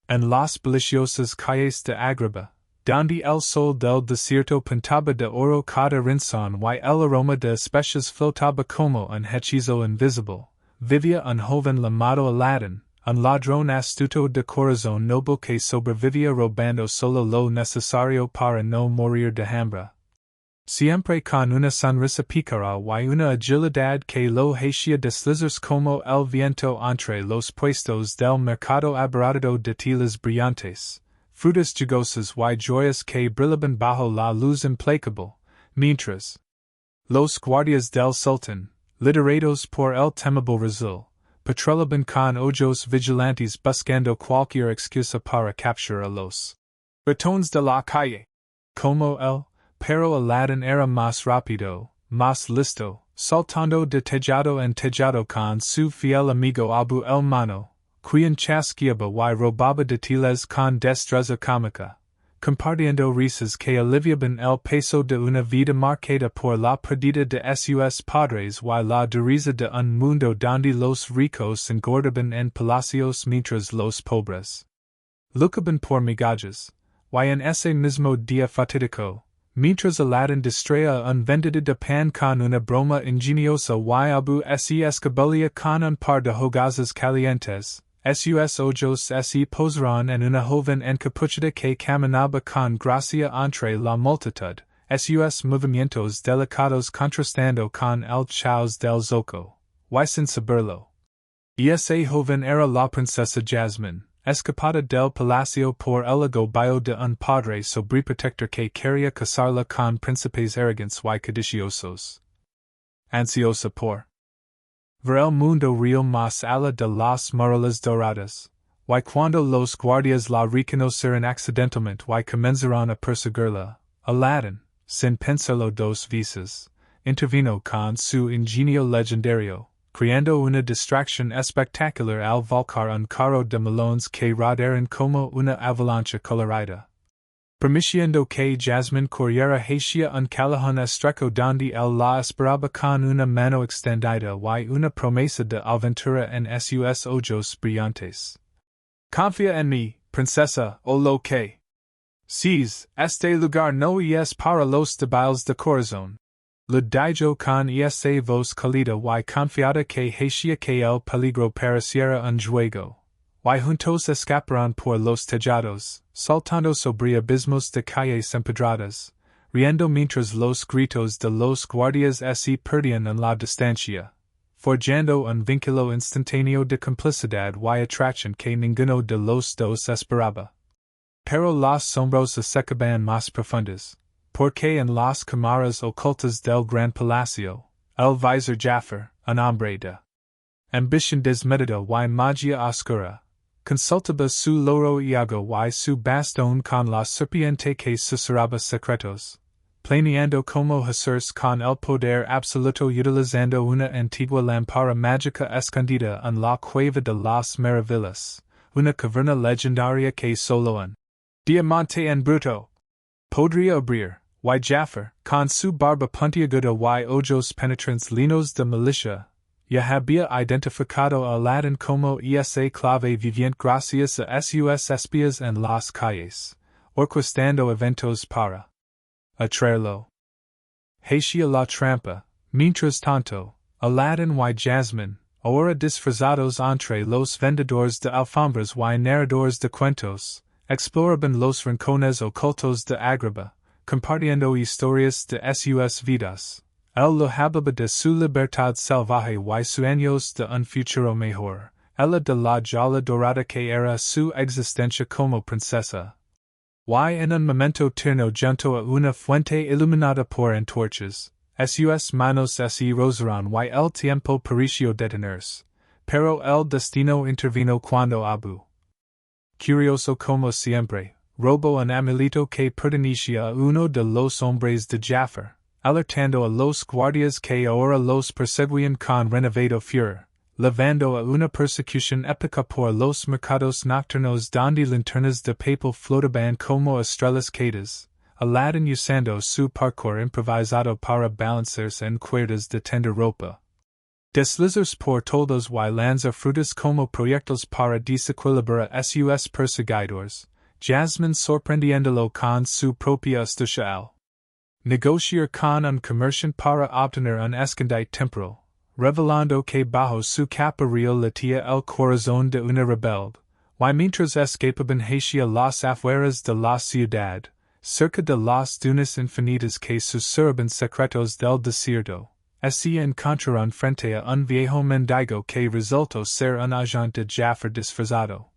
en las deliciosas calles de Agrabah, donde el sol del desierto pintaba de oro cada rincón y el aroma de especias flotaba como un hechizo invisible, vivía un joven llamado Aladdin, un ladrón astuto de corazón noble que sobrevivía robando solo lo necesario para no morir de hambre. Siempre con una sonrisa pícara y una agilidad que lo hacía deslizarse como el viento entre los puestos del mercado abarrotado de telas brillantes, frutas jugosas y joyas que brillaban bajo la luz implacable, mientras los guardias del sultán, liderados por el temible Razil, patrullaban con ojos vigilantes buscando cualquier excusa para capturar a los ratones de la calle. Como él, pero Aladdin era más rápido, más listo, saltando de tejado en tejado con su fiel amigo Abu el Mano, quien chasqueaba y robaba de telas con destreza cómica, compartiendo risas que aliviaban el peso de una vida marcada por la pérdida de sus padres y la dureza de un mundo donde los ricos engordaban en palacios mientras los pobres luchaban por migajas, y en ese mismo día fatídico, mientras Aladdin distraía a un vendedor de pan con una broma ingeniosa y Abu se escabullía con un par de hogazas calientes, sus ojos se posaron en una joven encapuchada que caminaba con gracia entre la multitud, sus movimientos delicados contrastando con el caos del zoco, y sin saberlo. Y ese joven era la princesa Jasmine, escapada del palacio por el agobio de un padre sobreprotector que quería casarla con príncipes arrogantes y codiciosos. Ansiosa por ver el mundo real más allá de las murallas doradas, y cuando los guardias la reconocieron accidentalmente y comenzaron a perseguirla, Aladdin, sin pensarlo dos veces, intervino con su ingenio legendario, creando una distracción espectacular al volcar un carro de melones que rodaron como una avalancha colorida, permitiendo que Jasmine corriera hacia un callejón estrecho donde él la esperaba con una mano extendida y una promesa de aventura en sus ojos brillantes. Confía en mí, princesa, o lo que seas, este lugar no es para los débiles de corazón. Le dijo con esa voz cálida y confiada que hacía que el peligro pareciera un juego, y juntos escaparon por los tejados, saltando sobre abismos de calles empedradas, riendo mientras los gritos de los guardias se perdían en la distancia, forjando un vínculo instantáneo de complicidad y atracción que ninguno de los dos esperaba. Pero las sombras se acaban más profundas, porque en las cámaras ocultas del gran palacio, el visor Jafar, un hombre de ambición desmedida y magia oscura, consultaba su loro iago y su bastón con la serpiente que susurraba secretos, planeando como Jesús con el poder absoluto utilizando una antigua lámpara mágica escondida en la cueva de las maravillas, una caverna legendaria que solo un diamante en bruto podría abrir, y Jafar, con su barba puntiaguda y ojos penetrantes llenos de malicia, ya había identificado a Aladdin como esa clave viviente gracias a sus espías en las calles, orquestando eventos para atraerlo. Hacía la trampa, mientras tanto, Aladdin y Jasmine, ahora disfrazados entre los vendedores de alfombras y narradores de cuentos, exploraban los rincones ocultos de Agrabah, compartiendo historias de sus vidas. Él lo hablaba de su libertad salvaje y sueños de un futuro mejor, ella de la joya dorada que era su existencia como princesa. Y en un momento tierno junto a una fuente iluminada por antorchas, sus manos se rozaron y el tiempo pareció detenerse, pero el destino intervino cuando Abu, curioso como siempre, robó un amuleto que pertenecía a uno de los hombres de Jafar, alertando a los guardias que ahora los perseguían con renovado furor, llevando a una persecución épica por los mercados nocturnos donde linternas de papel flotaban como estrellas quedas, Aladdin usando su parkour improvisado para balancearse en cuerdas de tender ropa. Deslizers por todos y lanza frutas como proyectos para desequilibrar sus perseguidores, Jasmine sorprendiéndolo con su propia astucia al negociar con un comerciante para obtener un escondite temporal, revelando que bajo su capa real latía el corazón de una rebelde, y mientras escapaban hacia las afueras de la ciudad, cerca de las dunas infinitas que susurban secretos del desierto, se encontraron frente a un viejo mendigo que resultó ser un agente de Jafar disfrazado,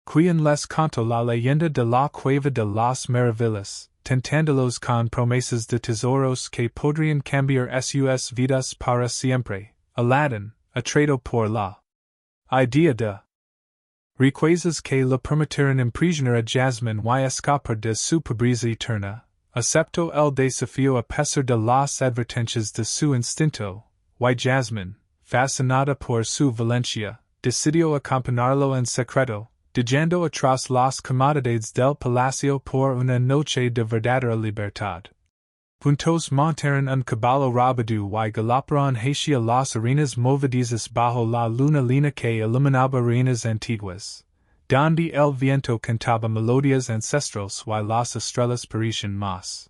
quien les contó la leyenda de la cueva de las maravillas, tentándolos con promesas de tesoros que podrían cambiar sus vidas para siempre. Aladdin, atraído por la idea de riquezas que le permitieron imprisionar a Jasmine y escapar de su pobreza eterna, aceptó el desafío a pesar de las advertencias de su instinto, y Jasmine, fascinada por su valencia, decidió acompañarlo en secreto, dejando atrás las comodidades del palacio por una noche de verdadera libertad. Juntos montaron un caballo rabadú y galoparon hacia las arenas movedizas bajo la luna lina que iluminaba ruinas antiguas, donde el viento cantaba melodías ancestrales y las estrellas parecían más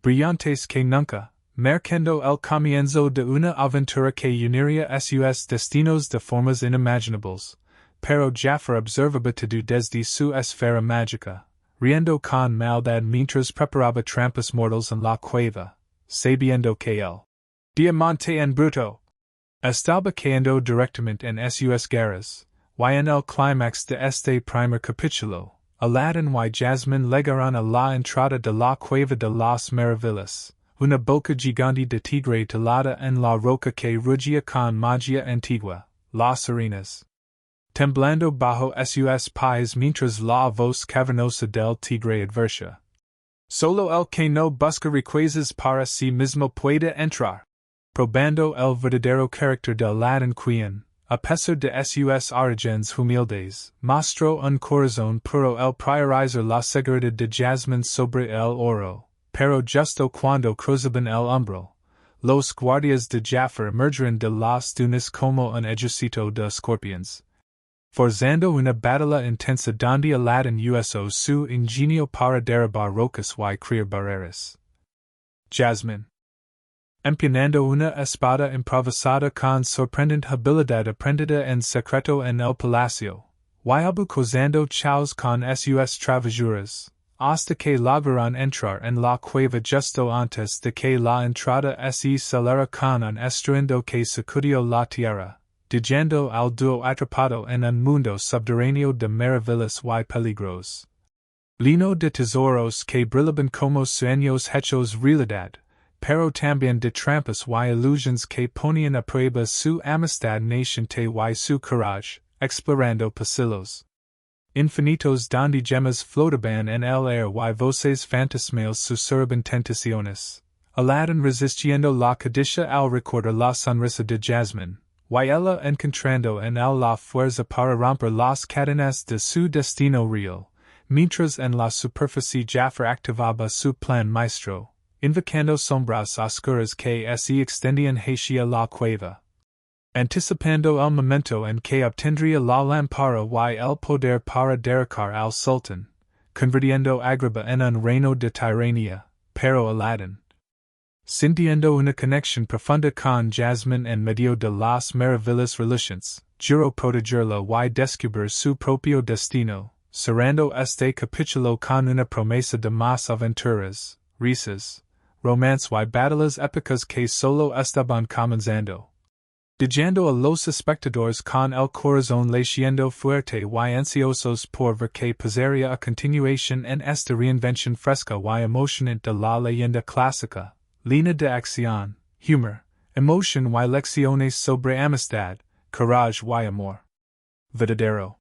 brillantes que nunca, marcando el comienzo de una aventura que uniría sus destinos de formas inimaginables. Pero Jafar observaba todo desde su esfera mágica, riendo con maldad mientras preparaba trampas mortales en la cueva, sabiendo que el diamante en bruto estaba cayendo directamente en sus garras, y en el clímax de este primer capítulo, Aladdin y Jasmine llegaron a la entrada de la cueva de las maravillas, una boca gigante de tigre talada en la roca que rugía con magia antigua, las arenas temblando bajo sus pies mientras la voz cavernosa del tigre adversa. Solo el que no busca riquezas para sí mismo puede entrar. Probando el verdadero carácter de Aladdin quien, a pesar de sus orígenes humildes, mostró un corazón puro al priorizar la seguridad de Jasmine sobre el oro, pero justo cuando cruzaban el umbral, los guardias de Jafar emergieron de las dunas como un ejército de escorpiones, forzando una batalla intensa donde Aladdin usó su ingenio para derribar rocas y crear barreras. Jasmine, empuñando una espada improvisada con sorprendente habilidad aprendida en secreto en el palacio, y causando chaos con sus travesuras, hasta que lograron entrar en la cueva justo antes de que la entrada se acelerara con un estruendo que sacudió la tierra, dejando al dúo atrapado en un mundo subterráneo de maravillas y peligros. Lleno de tesoros que brillaban como sueños hechos realidad, pero también de trampas y ilusiones que ponían a prueba su amistad naciente y su coraje, explorando pasillos infinitos donde gemas flotaban en el aire y voces fantasmales susurraban tentaciones. Aladdin resistiendo la codicia al recordar la sonrisa de Jasmine, y ella encontrando en él la fuerza para romper las cadenas de su destino real, mientras en la superficie Jafar activaba su plan maestro, invocando sombras oscuras que se extendían hacia la cueva, anticipando el momento en que obtendría la lámpara y el poder para derrocar al sultán, convirtiendo Agrabah en un reino de tirania, pero Aladdin, sintiendo una conexión profunda con Jasmine en medio de las maravillas relucientes, juró protegerla y descubrir su propio destino, cerrando este capítulo con una promesa de más aventuras, risas, romance y batallas épicas que solo estaban comenzando. Dejando a los espectadores con el corazón latiendo fuerte y ansiosos por ver qué pasaría a continuación en esta reinvención fresca y emocionante de la leyenda clásica. Línea de acción, humor, emoción y lecciones sobre amistad, coraje y amor verdadero.